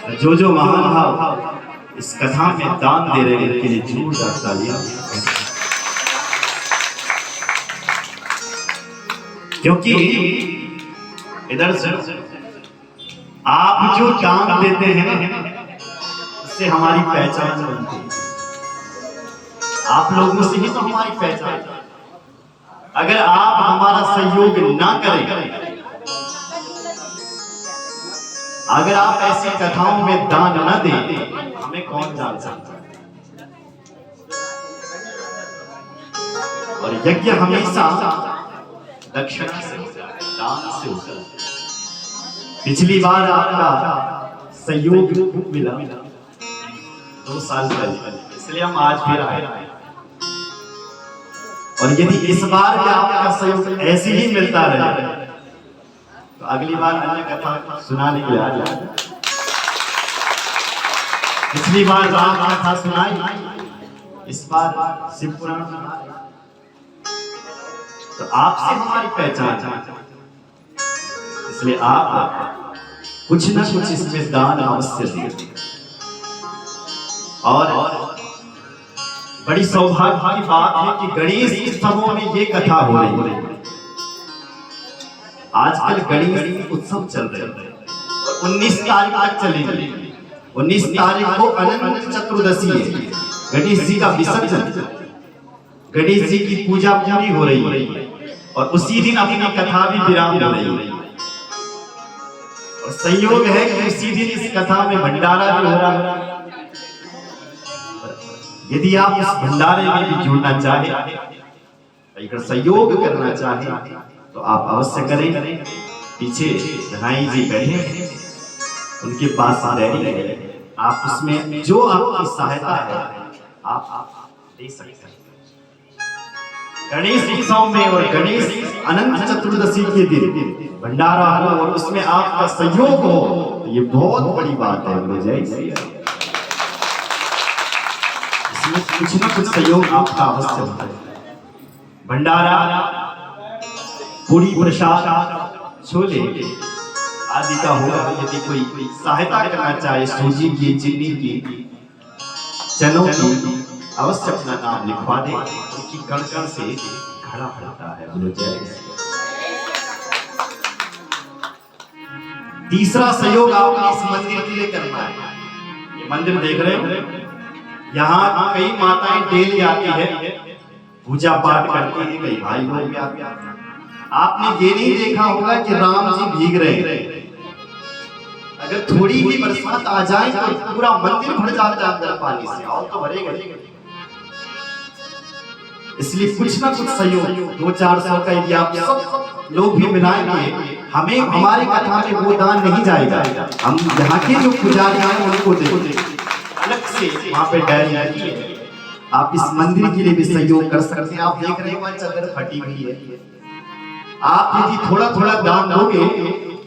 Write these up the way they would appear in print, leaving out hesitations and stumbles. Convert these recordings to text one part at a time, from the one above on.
जो महान भाव इस कथा में दान दे रहे हैं उनके लिए जोरदार तालियां। क्योंकि इधर से आप जो दान देते हैं उससे हमारी पहचान बनती है। आप लोगों से ही तो हमारी पहचान। अगर आप हमारा सहयोग ना करें, अगर आप ऐसी कथाओं में दान न दें, हमें कौन जान सकता है। और यज्ञ हमेशा दक्षिणा से होता है, दान से होता है। पिछली बार आपका सहयोग मिला 2 साल पहले, इसलिए हम आज फिर आए। और यदि इस बार भी आपका सहयोग ऐसे ही मिलता रहे तो अगली बार अन्य कथा सुनाने के लिए आ जाए। पिछली बार राम कथा सुनाई, इस बार शिव पुराण सुनाई। तो आपसे हमारी पहचान, इसलिए आप कुछ न कुछ इसमें दान अवश्य दें। और बड़ी सौभाग्य की बात है कि गणेश उत्सवों में ये कथा हो रही है। आजकल गणेश उत्सव चल रहे हैं और 19 तारीख तक चलेंगे। 19 तारीख को अनंत चतुर्दशी है, गणेश जी का विसर्जन, गणेश जी की पूजा पूरी हो रही है और उसी दिन अपनी कथा भी विराम हो रही है। और संयोग है कि उसी दिन इस कथा में भंडारा भी हो रहा है। यदि आप इस भंडारे में भी जुड़ना चाहे, अगर सहयोग करना चाहे तो आप अवश्य करें। पीछे धनाई जी बैठे, उनके पास रेडी है, आप उसमें जो आपकी सहायता है आप दे सकते हैं। गणेश उत्सव में और गणेश अनंत चतुर्दशी के दिन भंडारा हो और उसमें आपका सहयोग हो, तो ये बहुत बड़ी बात है। मुझे इसमें कुछ न कुछ सहयोग आपका अवश्य होता है। भंडारा, पूरी प्रसाद, छोले आदि का होगा। यदि कोई सहायता करना चाहे, सूजी की, चीनी की, चनों की, अवश्य अपना नाम लिखवा दे। उनकी कण-कण से घड़ा भरता है। बोलो जय। तीसरा सहयोग आपको इस मंदिर के लिए करना है। ये मंदिर देख रहे हो, यहाँ कई माताएं डेली आती है, पूजा पाठ करती हैं, कई भाई लोग भी आते हैं। आपने ये नहीं देखा होगा कि राम जी भीग रहे हैं। अगर थोड़ी भी बरसात आ जाए तो पूरा मंदिर भर जाता है अंदर पानी से, और तो भरेगा। इसलिए कुछ ना कुछ सहयोग 200-400 का यदि आप सब लोग भी मिलाएंगे, हमें हमारी कथा में वो दान नहीं जाएगा। हम यहाँ के जो पुजारी हैं उनको देंगे अलग से, वहाँ पे डायरी है। आप इस मंदिर के लिए भी सहयोग कर सकते हैं। आप देख रहे हो चादर फटी हुई है। आप यदि थोड़ा थोड़ा दान दोगे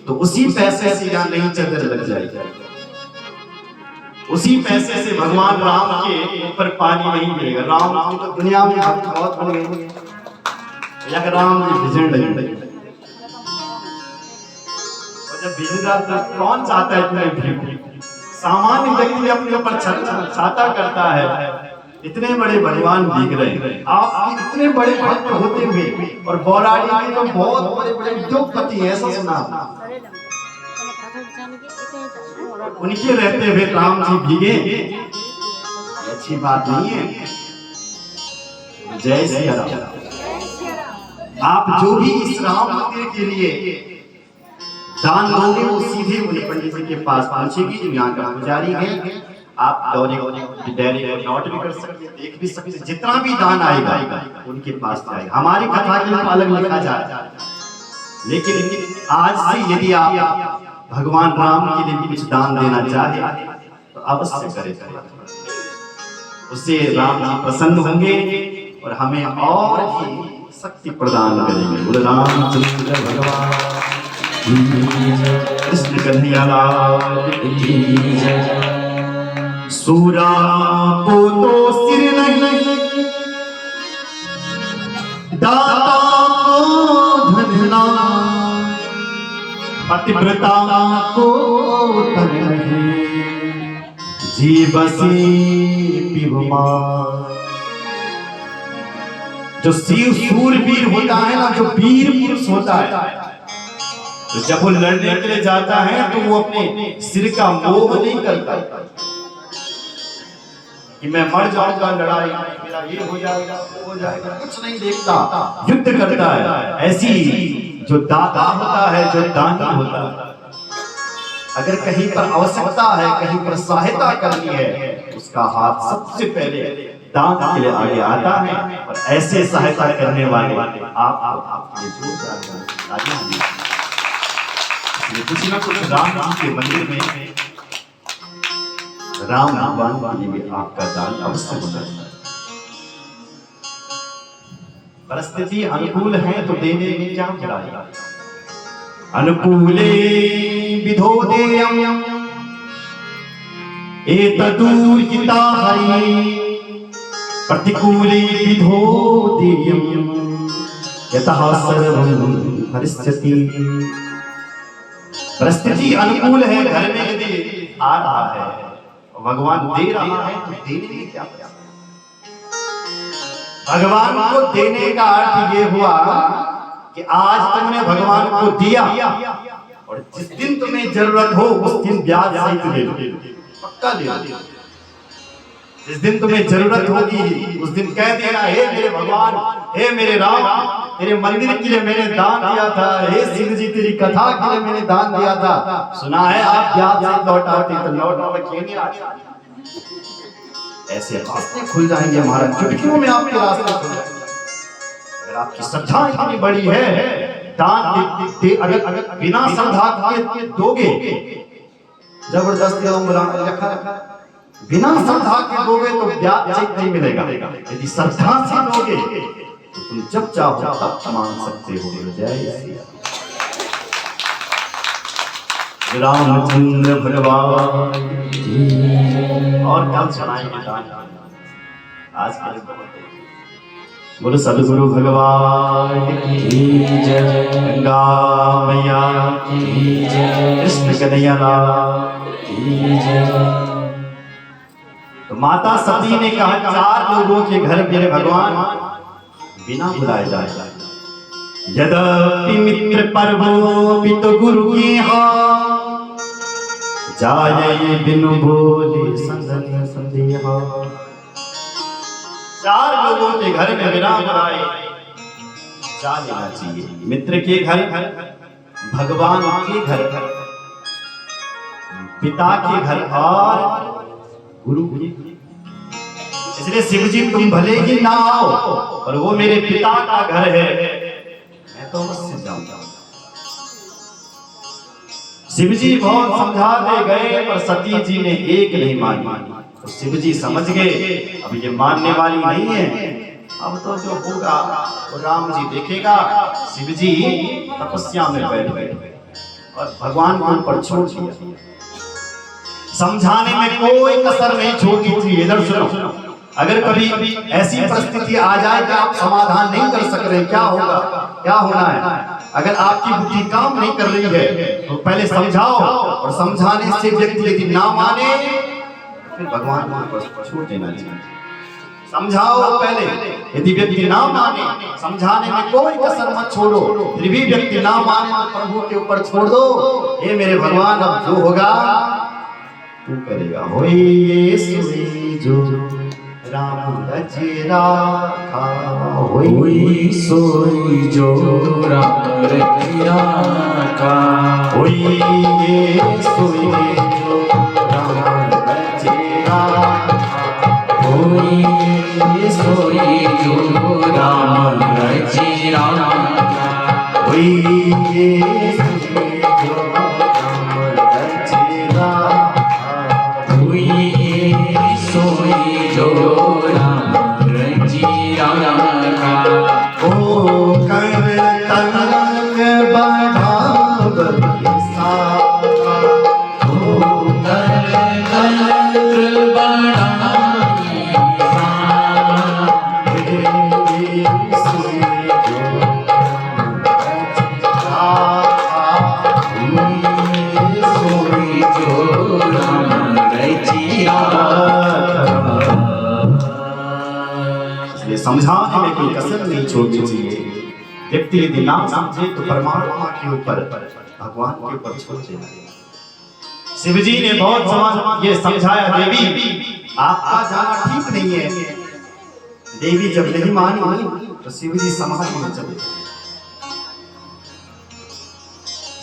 तो उसी पैसे से यहाँ नई चादर लग जाएगी। उसी पैसे से भगवान राम के ऊपर पानी नहीं गिरेगा। राम तो दुनिया में बहुत बन गए, या राम जी भिजन लगे। और जब भिजता तो कौन चाहता है इतना भीड़? सामान्य व्यक्ति अपने ऊपर छाता करता है। इतने बड़े भगवान भीग रहे हैं। आप इतने बड़े भक्त होते हुए, और बौराड़ी के तो बहुत बड़े बड़े उद्योगपति हैं, ऐसा सुना। उनके रहते हुए राम जी भीगे, अच्छी बात नहीं है। जय श्री राम। आप जो भी इस राम मंदिर के लिए दान दोगे वो सीधे मुनि पंडित जी के पास पहुंचेगी, जो यहाँ का पुजारी है। आप डायरी नोट भी कर सकते हैं, देख भी सकते हैं। जितना भी दान आएगा उनके पास जाएगा। हमारी कथा के लिए अलग लिखा जाए, लेकिन आज से यदि आप भगवान राम के लिए कुछ दान देना चाहे तो अवश्य करें। उससे राम जी प्रसन्न होंगे और हमें और भी शक्ति प्रदान करेंगे। बोले रामचंद्र भगवान कृष्ण कन्हैया लाल की जय। सूरा को तो सिर नहीं, दाता को धन ना, पतिव्रता को तन नहीं। जी बसी पिबमान। जो सूरवीर होता है ना, जो वीर पुरुष होता है, तो जब वो लड़ने के लिए जाता है तो वो अपने सिर का मोह नहीं करता कि मैं मर जाऊंगा लड़ाई में, मेरा ये हो जाएगा वो हो जाएगा, कुछ नहीं देखता, युद्ध करता है। ऐसी जो दाता होता है, जो दानी होता है, अगर कहीं पर आवश्यकता है, कहीं पर सहायता करनी है, उसका हाथ सबसे पहले दान के लिए आगे आता है। और ऐसे सहायता करने वाले आपके लिए कुछ न कुछ राम जी के मंदिर में राम भगवान के लिए आपका दान अवश्य होना चाहिए। परिस्थिति अनुकूल है तो देने में क्या बुराई। अनुकूले विधो देयम् एतदूर्जिता हरि, प्रतिकूले विधो देयम् यतः सर्वं हरिष्यति। परिस्थिति अनुकूल है, घर में यदि आ रहा है, भगवान दे रहा है तो देने में क्या बुराई। भगवान को देने का अर्थ ये हुआ कि आज तुमने भगवान को दिया और जिस दिन तुम्हें जरूरत हो उस दिन ब्याज सहित ले लो, पक्का ले लो। जिस दिन तुम्हें जरूरत होगी उस दिन कह देना, हे मेरे भगवान, हे मेरे राम, तेरे मंदिर के लिए मैंने दान दिया था, हे सिंह जी तेरी कथा के लिए मैंने दान दिया था, सुना है आप ब्याज से लौटाते, तो लौटाओ क्यों नहीं आते। ऐसे रास्ते खुल जाएंगे महाराज, चुटकियों में आपके रास्ते खुल जाएंगे। अगर आपकी श्रद्धा इतनी बड़ी है, दान अगर बिना श्रद्धा के दोगे, जबरदस्ती रखा बिना श्रद्धा के दोगे तो ब्याज चेक नहीं मिलेगा। यदि श्रद्धा से दोगे तो तुम जब चाहो तब मांग सकते हो। जय रामचंद्र भगवान। और कल सुनाएंगे आज के बोलो सदगुरु भगवान की जय, गंगा मैया की जय, कृष्ण कन्हैया लाल की जय। तो माता सती ने कहा 4 लोगों के घर मेरे भगवान बिना बुलाए जाए। यद्यपि मित्र पर्वो पित गुरु की जाये बिनु बोले संदन संदेहा। 4 लोगों के घर में बिना बुलाए जा लेना चाहिए। मित्र के घर, भगवान के घर, पिता के घर और गुरु की। इसलिए शिव जी तुम भले ही ना आओ पर वो मेरे पिता का घर है, मैं तो उससे जाऊंगा। शिव जी बहुत समझाते गए पर सती जी ने एक नहीं मानी। तो शिव जी समझ गए अब ये मानने वाली नहीं है, अब तो जो होगा वो राम जी देखेगा। शिव जी तपस्या में बैठ गए और भगवान को ऊपर छोड़ दिया। समझाने में कोई कसर नहीं छोड़ी थी। इधर सुनो, अगर कभी ऐसी परिस्थिति आ जाए कि आप समाधान नहीं कर सक रहे, क्या होगा, क्या होना है। अगर आपकी बुद्धि काम नहीं कर रही है तो पहले समझाओ, और समझाने से व्यक्ति यदि ना माने फिर भगवान को छोड़ देना चाहिए। समझाओ पहले, यदि व्यक्ति ना माने, समझाने में कोई कसर मत छोड़ो। फिर भी व्यक्ति ना माने तो प्रभु के ऊपर छोड़ दो। हे मेरे भगवान, अब जो होगा तू करेगा। होई ये जो राम रचिया था, होई सोई जो राम रचिया का, होई ये सोई जो राम रचिया, होई ये सोई जो राम रचिया, होई ये सोई जो राम रचिया, सोई जो राम रचिया का। ओ कर तंग बढ़ावत सारा, ओ कर तंग बढ़ावत सारा, सोई जो राम रचिया समझाने में कोई कसर नहीं छोड़नी चाहिए। व्यक्ति यदि ना समझे तो परमात्मा के ऊपर, भगवान के ऊपर छोड़ देना। शिव जी ने बहुत समाज ये समझाया, देवी आपका जाना ठीक नहीं है। देवी जब नहीं मानी तो शिव जी समाधि में चले।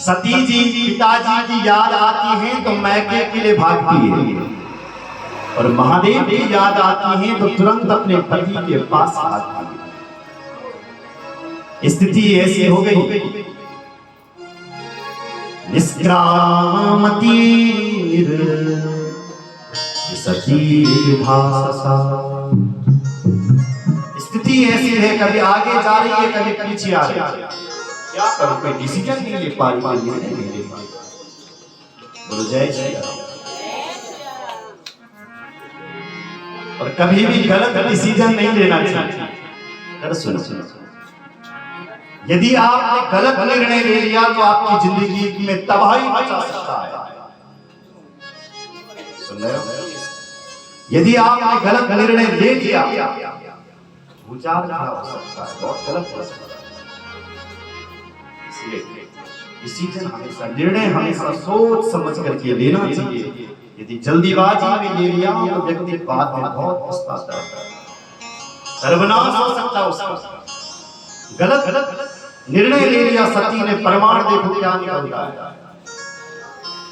सती जी पिताजी की याद आती है तो मैके के लिए भागती है, और महादेव की याद आती है तो तुरंत अपने पति के पास भागती है। स्थिति ऐसी हो गई। निष्क्रामती सती भाषा, स्थिति ऐसी है, कभी आगे जा रही है, कभी पीछे आ रही है। क्या करूं, कोई डिसीजन नहीं ले पा रही है। बोलो जय श्री राम। और कभी भी गलत डिसीजन नहीं लेना चाहिए। सुनो, यदि आपने गलत निर्णय ले लिया तो आपकी जिंदगी में तबाही मचा सकता है। सुन रहे हो? यदि आपने गलत निर्णय ले लिया, भूचाल हो सकता है, बहुत गलत हो सकता है। इसलिए डिसीजन हमेशा, निर्णय हमेशा सोच समझ करके लेना चाहिए। यदि जल्दीबाजी में ले लिया तो व्यक्ति बाद में बहुत पछताता है, सर्वनाश हो सकता है उसका। गलत निर्णय ले लिया सती ने, प्रमाण देखो क्या निकलता है।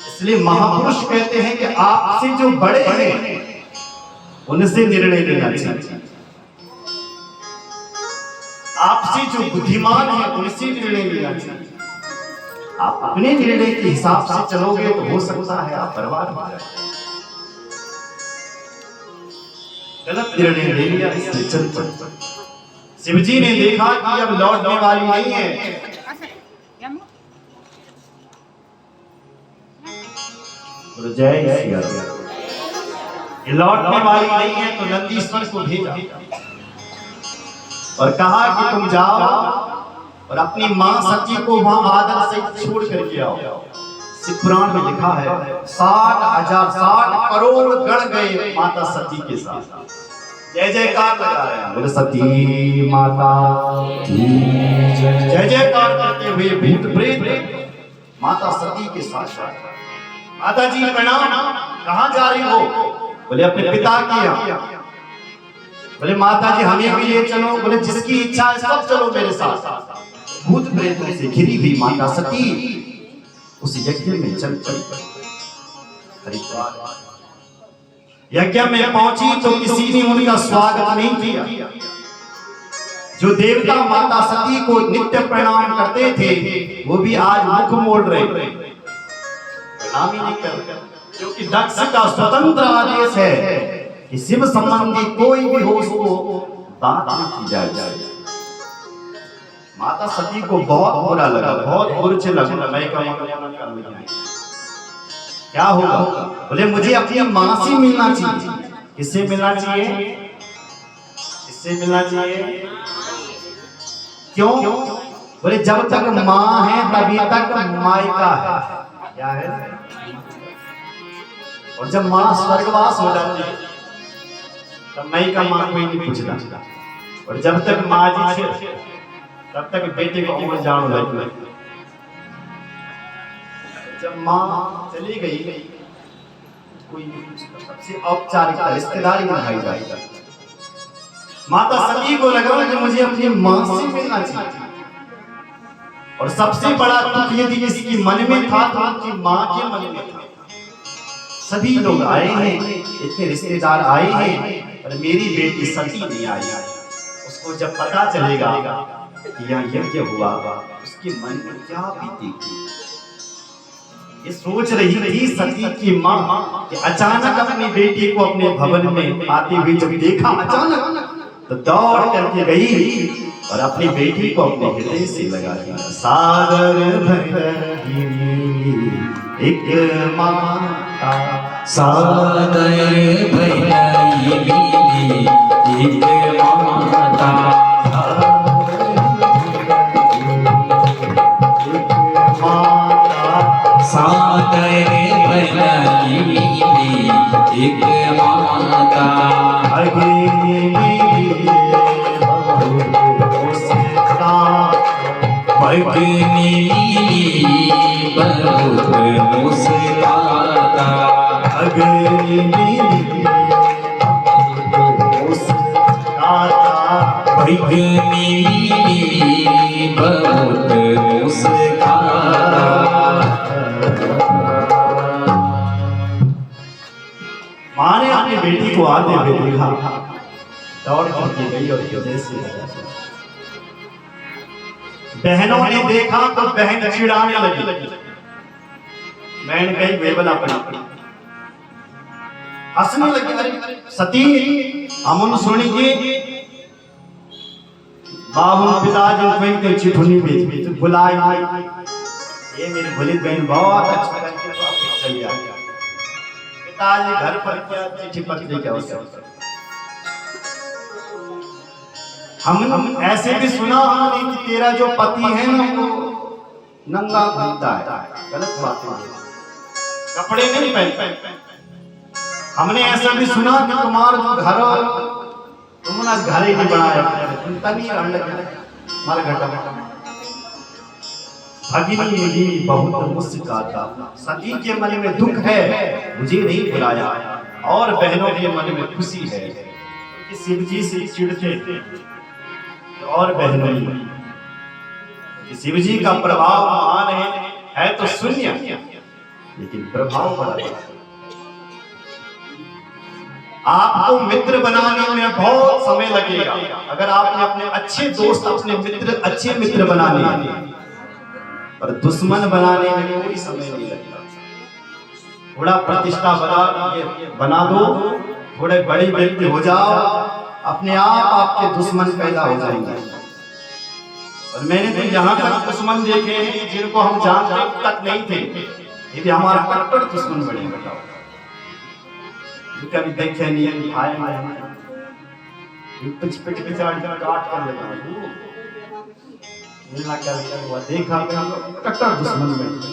इसलिए महापुरुष कहते हैं कि आपसे जो बड़े हैं उनसे निर्णय लेना चाहिए। आपसे जो बुद्धिमान है उनसे निर्णय लेना चाहिए। आप अपने निर्णय के हिसाब से चलोगे तो हो सकता है आप बर्बाद हो जाए। गलत निर्णय ले लिया, इसलिए चल पड़। शिवजी ने देखा कि अब लौटने वाली नहीं है, जय श्री राम, ये लौटने वाली नहीं है, तो नंदीश्वर को भेजा और कहा कि तुम जाओ और अपनी मां सती को वहां आदर से छोड़ करके आओ। शिव पुराण में लिखा है 60 करोड़ गण गए माता सती के साथ। जय जयकार लगा रहे हैं, बोले सती माता की जय जयकार करते हुए भूत प्रेत माता सती के साथ। माता जी प्रणाम, कहां जा रही हो? बोले अपने पिता की यहाँ। बोले माता जी हमें भी ले चलो। बोले जिसकी इच्छा है सब चलो मेरे साथ। भूत प्रेतों से घिरी हुई माता सती उस यज्ञ में चल हरिद्वार यज्ञ में पहुंची तो किसी ने उनका स्वागत नहीं किया। जो देवता माता सती को नित्य प्रणाम करते थे वो भी आज मुख मोड़ रहे, प्रणाम ही नहीं कर रहे, क्योंकि दक्ष का स्वतंत्र आदेश है कि शिव संबंधी कोई भी हो उसको बात नहीं की जाए। माता सती को बहुत बुरा लगा, बहुत बुरे लगा। मैं क्या होगा? बोले मुझे अपनी मां से मिलना चाहिए। किससे मिलना चाहिए? किससे मिलना चाहिए? क्यों? बोले जब तक मां है तभी तक मायका है। क्या है? और जब मां स्वर्गवास हो जाती है तब मायका मां कोई नहीं पूछता। और जब तक मां जी है तब तक बेटे को उम्र जान लगी। जब मां चली गई कोई सबसे औपचारिक रिश्तेदारी निभाई जाएगी। माता सती को लगा कि मुझे अपनी मां से मिलना चाहिए। और सबसे बड़ा दुख यदि किसी मन में था तो उनकी मां के मन में था। सभी लोग आए हैं, इतने रिश्तेदार आए हैं, पर मेरी बेटी सती नहीं आई। उसको जब पता चलेगा कि यहाँ यज्ञ हुआ उसके मन में क्या बीतेगी। ये सोच रही थी सती की मां कि अचानक अपनी बेटी को अपने भवन में आते हुए जब देखा अचानक तो दौड़ करके गई और अपनी बेटी को अपने हृदय से लगा दिया। सागर भरी एक माता, सागर भरी एक माता, सागर भरी एक माता, नीली बहुत मुस्काता, अग्नि नीली मुस्काता, नीली बहुत मुस्काता। माँ ने अपनी बेटी को आते हुए देखा, दौड़ करके गई और हृदय से लगा। बहनों ने देखा तो बहन चिढ़ाने लगी। बहन कही बेबला पड़ी, हंसने लगी। अरे सती अमन सुनिए, बाबू पिताजी कोई तो चिठ्ठी भेज तो बुलाए। ये मेरी भोली बहन बहुत अच्छा करके तो आप चल गया। पिताजी घर पर क्या चिट्ठी पत्री क्या होता। हम ऐसे भी सुना हमने कि तेरा जो पति है ना वो नंगा घूमता है, गलत बात है, कपड़े नहीं पहनते। हमने ऐसा भी सुना कि तुम्हारा घर तुमने घर ही नहीं बनाया, तुम तनी मर घटा। भगिनी भी बहुत मुस्कुराता, सती के मन में दुख है मुझे नहीं बुलाया, और बहनों के मन में खुशी है कि शिव जी से चिढ़ते और बहनों में शिव जी का प्रभाव महान है तो शून्य, लेकिन प्रभाव बड़ा है। आपको मित्र बनाने में बहुत समय लगेगा। अगर आपने अपने अच्छे दोस्त, अपने मित्र, अच्छे मित्र बनाने हैं, पर दुश्मन बनाने में कोई समय नहीं लगेगा। थोड़ा प्रतिष्ठा बना दो, थोड़े बड़े व्यक्ति हो जाओ, अपने आप आपके दुश्मन पैदा हो जाएंगे। और मैंने तो यहाँ तक दुश्मन देखे हैं जिनको हम जानते तक नहीं थे, ये भी हमारा कट्टर दुश्मन बने। बताओ, कभी देखे नहीं भाई पिच पिच पिचाड़ी काट कर लगा, मिलना क्या हुआ देखा कट्टर दुश्मन बने।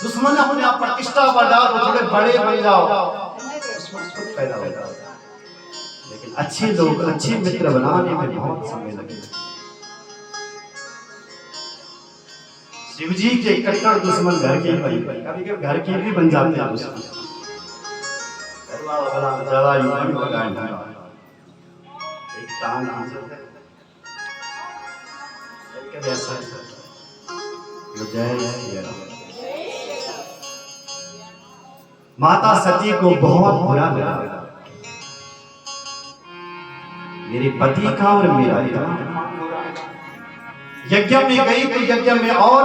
दुश्मन अपने आप प्रतिष्ठा बढ़ाओ, थोड़े बड़े बन जाओ, पैदा हो जाओ। लेकिन अच्छे लोग, अच्छे मित्र बनाने में बहुत समय लगेगा। शिव जी के कट्टर दुश्मन घर के कभी कभी घर के भी बन जाते हैं दुश्मन। ज्यादा युवा भी लगाए एक टांग ऐसा जय माता सती को बहुत बुरा लगा, मेरे पति का और मेरा यज्ञ में गई तो यज्ञ में और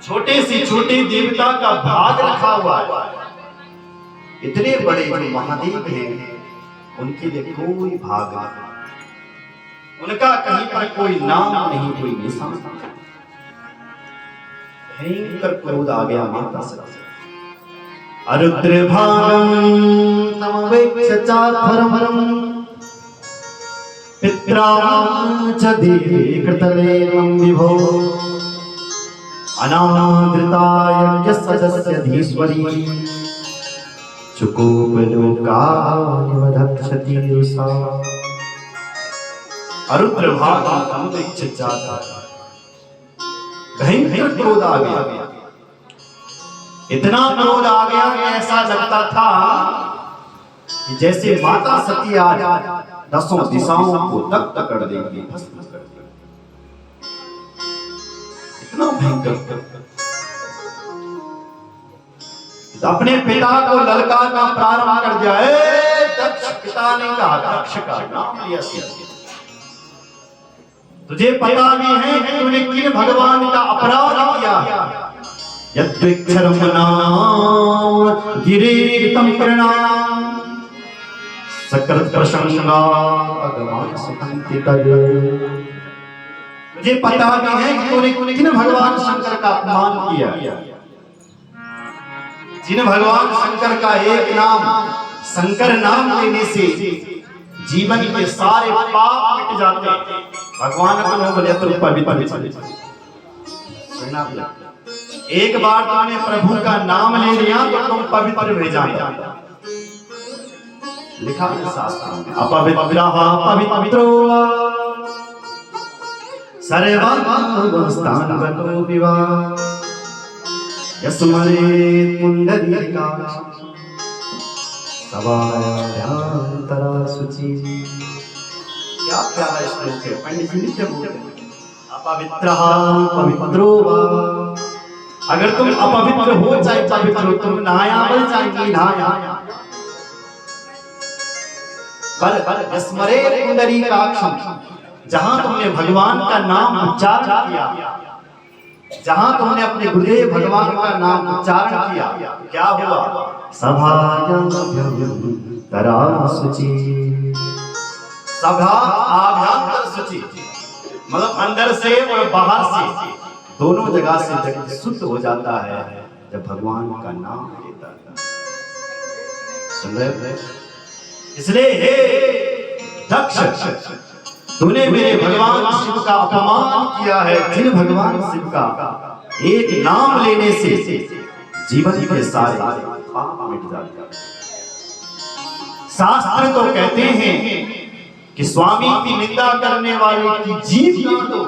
छोटे से छोटे देवता का भाग रखा हुआ है। इतने बड़े जो महादेव हैं उनके लिए कोई भाग नहीं, उनका कहीं पर कोई नाम नहीं, कोई निशान। भयंकर क्रोध आ गया माता सती। अरुद्रभागं तमवेक्ष्य चापरं पित्रा च देवे कृतलेनं विभो अनादृताय यस्सदस्यधीश्वरी चुकोपलोकाय वधक्षति सा। अरुद्रभागं तमवेक्ष्य चापरं, भयंकर क्रोध आ गया। इतना क्रोध आ गया कि ऐसा लगता था कि जैसे माता सती आज 10 दिशाओं को तख्त कर देगी, भस्म कर देगी। इतना भयंकर। अपने पिता को ललकारना प्रारंभ कर दिया। दक्ष पिता ने कहा, दक्ष का नाम लिया। तुझे पता भी है कि तूने किन भगवान का अपराध किया। यद्विक्षरमनां गिरीर्तं प्रणाम सकृत प्रशंगा भगवान सुखंति तद। मुझे पता भी है कि तूने किन भगवान शंकर का अपमान किया। जिन भगवान शंकर का एक नाम, शंकर नाम लेने से जीवन के सारे पाप मिट जाते हैं। भगवान को नाम बोले तो पवित्र। एक बार तुमने प्रभु का नाम ले लिया तो तुम पवित्र हो जाओगे। लिखा है शास्त्रों में, अपवित्रः पवित्रो सर्वावस्थानगतो विवाह यस्मरे पुंडरीकाक्ष सभाभ्यंतरा शुचि। क्या प्यारा श्लोक है, पंडित जी नित्य बोलते हैं अपवित्रः पवित्रो वा। अगर तुम अपवित्र हो चाहे पवित्र हो, तुम नहाया बल चाहे नहाया, पर स्मरे पुंडरीकाक्षम, जहां तुमने भगवान का नाम उच्चारण किया, जहां तुमने अपने गुरुदेव भगवान का नाम उच्चारण किया, क्या हुआ? सभाभ्यंतरा शुचि। सभा आभ्यंतर शुचि मतलब अंदर से और बाहर से दोनों जगह से जगह शुद्ध हो जाता है जब भगवान का नाम लेता है। सुन रहे? इसलिए हे दक्ष, तूने मेरे भगवान शिव का अपमान किया है। जिन भगवान शिव का एक नाम लेने से जीवन के सारे पाप मिट जाते हैं। शास्त्र तो कहते हैं कि स्वामी की निंदा करने वाले की जीभ काट दो,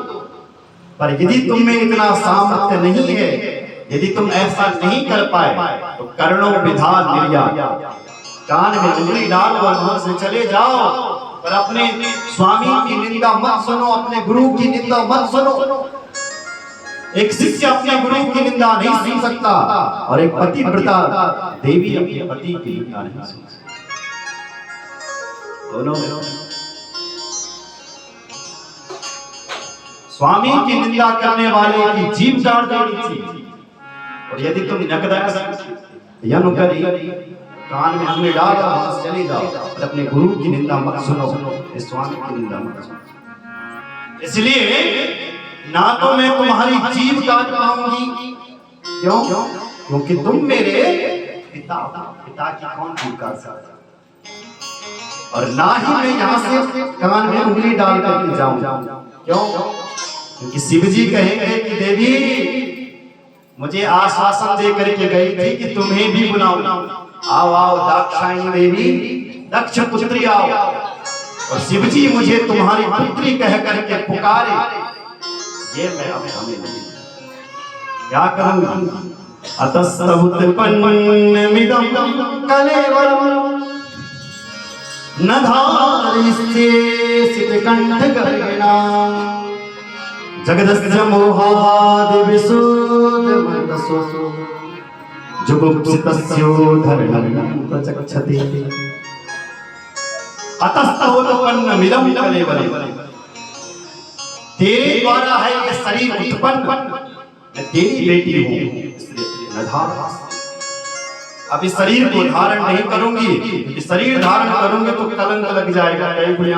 पर यदि तुम में इतना सामर्थ्य नहीं है, यदि तुम ऐसा नहीं कर पाए तो कर्णों विधान निर्यात, कान में उंगली डाल और वहां से चले जाओ, पर अपने स्वामी की निंदा मत सुनो, अपने गुरु की निंदा मत सुनो। एक शिष्य अपने गुरु की निंदा नहीं सुन सकता और एक पतिव्रता देवी अपने पति की निंदा नहीं सुन सकती। दोनों स्वामी की निंदा करने वाले की जीभ काट देनी थी, और यदि तुम नकदक करी कान में उंगली डाल वहां से चले जाओ, और अपने गुरु की निंदा मत सुनो, स्वामी की निंदा मत सुनो। इसलिए ना तो मैं तुम्हारी जीभ काट पाऊंगी, क्यों? क्योंकि तुम मेरे पिता की कौन जीभ काट सकता, और ना ही मैं यहाँ से कान में उंगली डाल करके जाऊंगा। क्यों? क्योंकि शिव जी कहेंगे कि देवी मुझे आश्वासन दे करके गई थी कि तुम्हें भी बुलाऊं, आओ आओ दाक्षायणी देवी, दक्ष पुत्री आओ, और शिव जी मुझे तुम्हारी पुत्री कह करके पुकारे, ये मैं अब हमें नहीं क्या करूंगा। अतस्तुत्पन्नमिदं कलेवरं न धारिष्ये सितकण्ठगर्हिणा जगदस्य मोहाद् विशुद्धमनसो जुगुप्सितस्योद्धरणं प्रचक्षते। अतस्तुत्पन्नमिदं कलेवरं, तेरे द्वारा है ये शरीर उत्पन्न, मैं तेरी बेटी हूं, इसलिए न धारिष्ये। अब इस शरीर को धारण नहीं करूंगी, इस शरीर धारण करूंगी तो कलंक लग जाएगा, कहीं कोई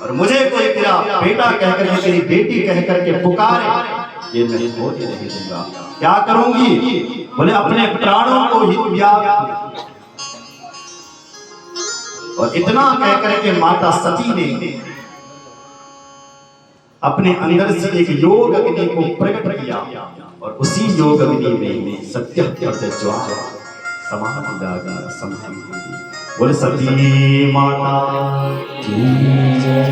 और मुझे कोई तेरा बेटा कहकर के तेरी बेटी कहकर के पुकारे, ये मैं होने नहीं दूंगा। क्या करूंगी? बोले अपने प्राणों को ही त्याग। और इतना कहकर के माता सती ने अपने अंदर से एक योग अग्नि को प्रकट किया, और उसी योग अग्नि में सत्य ज्वाला समाधि समाधि हुई। बोले सती माता की जय।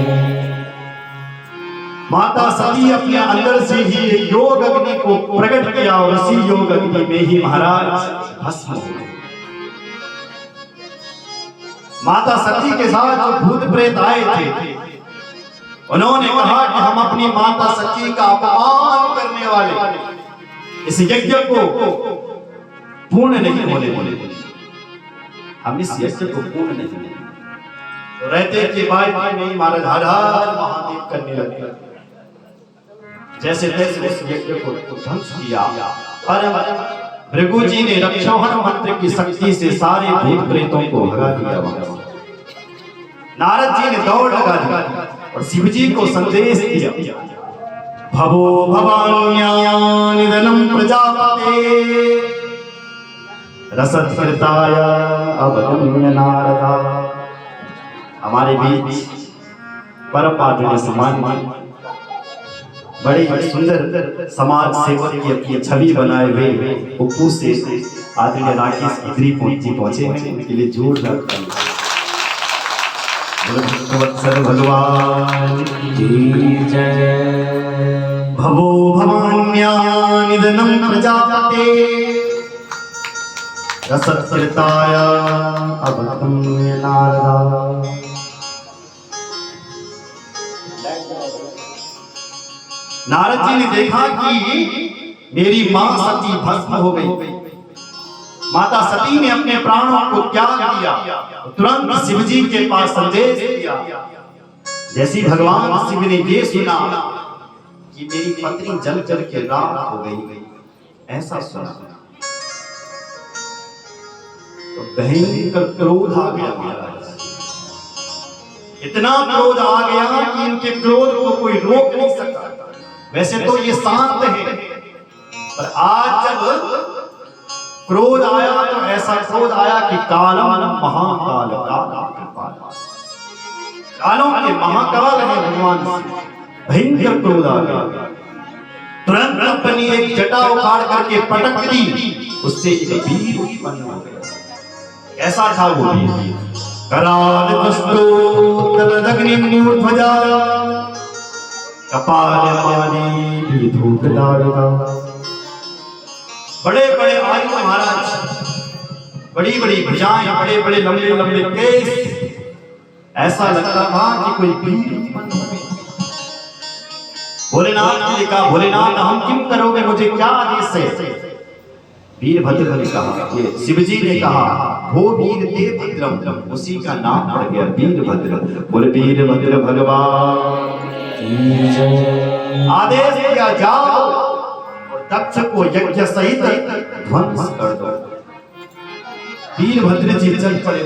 माता सती अपने अंदर से ही योग अग्नि को प्रकट किया, और उसी योग अग्नि में ही महाराज भस्म हो गए। माता सती के साथ जो भूत प्रेत आए थे, उन्होंने कहा कि हम अपनी माता सती का अपमान करने वाले इस यज्ञ को पूर्ण नहीं होने देंगे, हम इस यज्ञ को पूर्ण नहीं देंगे। तो रहते कि भाई नहीं महाराज हर हर महादेव करने लगे, जैसे तैसे उस यज्ञ को ध्वंस किया। पर भृगु जी ने रक्षोहण मंत्र की शक्ति से सारे भूत प्रेतों को भगा दिया। नारद जी ने दौड़ लगा दी और शिव जी को संदेश दिया, भवो भवान्यानिधनं प्रजापते रसत्कृताय अवगम्य नारदा। हमारे बीच परम आदरणीय समान बड़े सुंदर समाज सेवक की अपनी छवि बनाए हुए उप्पू से आदरणीय राकेश इधरी पहुंचे हैं, उनके लिए जोरदार भक्तवत्सल भगवान की जय। भवो भवान्या निधनं प्रजापते रसत्कृताय अवगम्य नारदा। नारद जी ने देखा कि मेरी मां सती भस्म हो गई। माता सती ने अपने प्राणों को त्याग दिया। तुरंत शिव जी के पास संदेश दिया। जैसी भगवान शिव ने ये सुना कि मेरी पत्नी जल जल के राख हो गई, ऐसा सुना तो भयंकर क्रोध आ गया महाराज। इतना क्रोध आ गया कि इनके क्रोध को कोई रोक नहीं सकता। वैसे तो ये शांत है, पर आज जब क्रोध आया तो ऐसा क्रोध आया कि कालम महाकाल कालों के महाकाल है भगवान से। भयंकर क्रोध आ गया। तुरंत अपनी एक जटा उखाड़ करके पटक दी, उससे एक वीर उत्पन्न हो गया। ऐसा था वो वीर। कराल पुष्टो तलदग्निमूर्ध्वजा कपालमाली विधूतदारुका। बड़े बड़े आयु महाराज, बड़ी बड़ी भुजाएं, बड़े बड़े लंबे लंबे केस। ऐसा लगता था कि कोई वीर उत्पन्न हो गया। भोलेनाथ ने कहा, भोलेनाथ हम क्यों करोगे, मुझे क्या आदेश है? वीरभद्र ने कहा, ये शिव जी ने कहा, वो वीर देवभद्रम, उसी का नाम पड़ गया वीरभद्र। बोले वीरभद्र भगवान की जय। आदेश दिया, जाओ और दक्ष को यज्ञ सहित ध्वंस कर दो। वीरभद्र जी चल पड़े।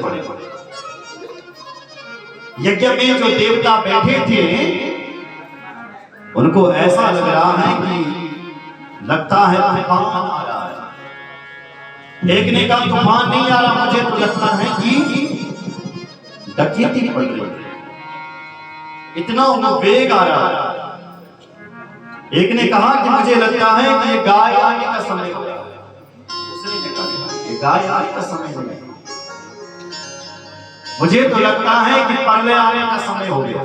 यज्ञ में जो देवता बैठे थे उनको ऐसा लग रहा है कि लगता है तूफान आ रहा है। एक ने कहा तूफान नहीं आ रहा, मुझे तो लगता है कि डकैती पड़ रही है, इतना उनको वेग आ रहा है। एक ने कहा कि मुझे लगता है कि ये गाय आने का समय हो गया। दूसरे ने कहा ये गाय आने का समय हो गया। मुझे तो लगता है कि परले आने का समय हो गया।